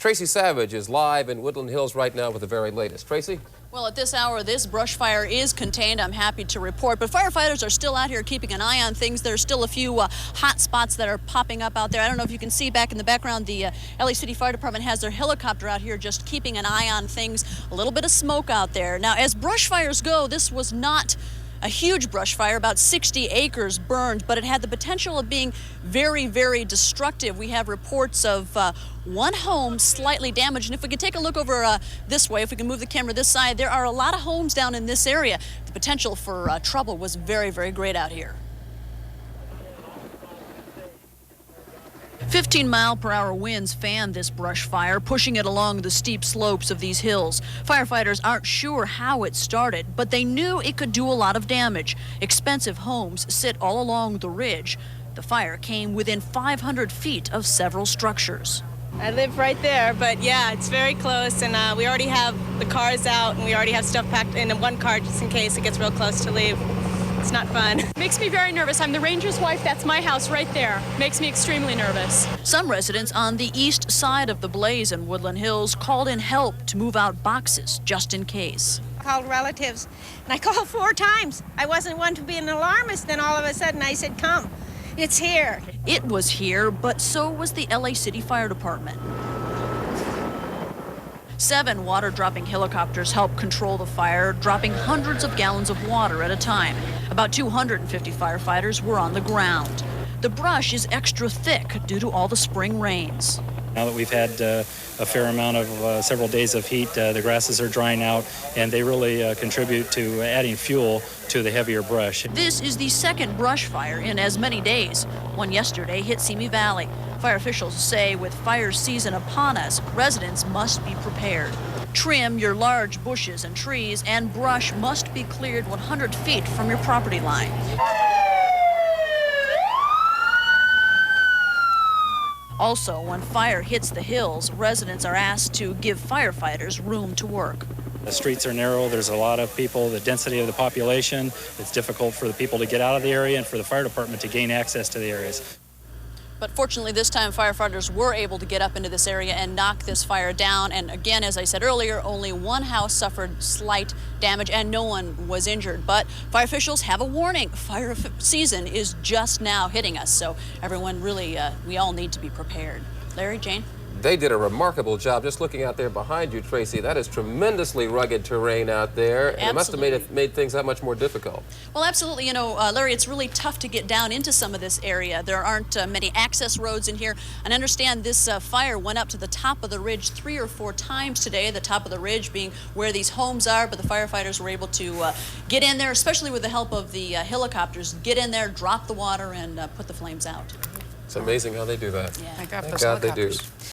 Tracy Savage is live in Woodland Hills right now with the very latest. Tracy? Well, at this hour, this brush fire is contained, I'm happy to report. But firefighters are still out here keeping an eye on things. There's still a few hot spots that are popping up out there. I don't know if you can see back in the background, the LA City Fire Department has their helicopter out here just keeping an eye on things. A little bit of smoke out there. Now, as brush fires go, this was not a huge brush fire, about 60 acres burned, but it had the potential of being very, very destructive. We have reports of one home slightly damaged. And if we could take a look over this way, if we can move the camera this side, there are a lot of homes down in this area. The potential for trouble was very, very great out here. 15-mile-per-hour winds fanned this brush fire, pushing it along the steep slopes of these hills. Firefighters aren't sure how it started, but they knew it could do a lot of damage. Expensive homes sit all along the ridge. The fire came within 500 feet of several structures. I live right there, but yeah, it's very close, and we already have the cars out, and we already have stuff packed in one car just in case it gets real close to leave. It's not fun. Makes me very nervous. I'm the ranger's wife. That's my house right there. Makes me extremely nervous. Some residents on the east side of the blaze in Woodland Hills called in help to move out boxes just in case. I called relatives, and I called 4 times. I wasn't one to be an alarmist, then all of a sudden I said, come, it's here. It was here, but so was the LA City Fire Department. 7 water-dropping helicopters helped control the fire, dropping hundreds of gallons of water at a time. About 250 firefighters were on the ground. The brush is extra thick due to all the spring rains. Now that we've had a fair amount of several days of heat, the grasses are drying out, and they really contribute to adding fuel to the heavier brush. This is the second brush fire in as many days. One yesterday hit Simi Valley. Fire officials say with fire season upon us, residents must be prepared. Trim your large bushes and trees, and brush must be cleared 100 feet from your property line. Also, when fire hits the hills, residents are asked to give firefighters room to work. The streets are narrow, there's a lot of people, the density of the population. It's difficult for the people to get out of the area and for the fire department to gain access to the areas. But fortunately, this time firefighters were able to get up into this area and knock this fire down. And again, as I said earlier, only one house suffered slight damage and no one was injured. But fire officials have a warning. Fire season is just now hitting us. So everyone really, we all need to be prepared. Larry, Jane? They did a remarkable job. Just looking out there behind you, Tracy, that is tremendously rugged terrain out there. And it must have made things that much more difficult. Well, absolutely. You know, Larry, it's really tough to get down into some of this area. There aren't many access roads in here. And understand this fire went up to the top of the ridge 3 or 4 times today, the top of the ridge being where these homes are. But the firefighters were able to get in there, especially with the help of the helicopters, get in there, drop the water, and put the flames out. It's amazing how they do that. Yeah. Thank God they do.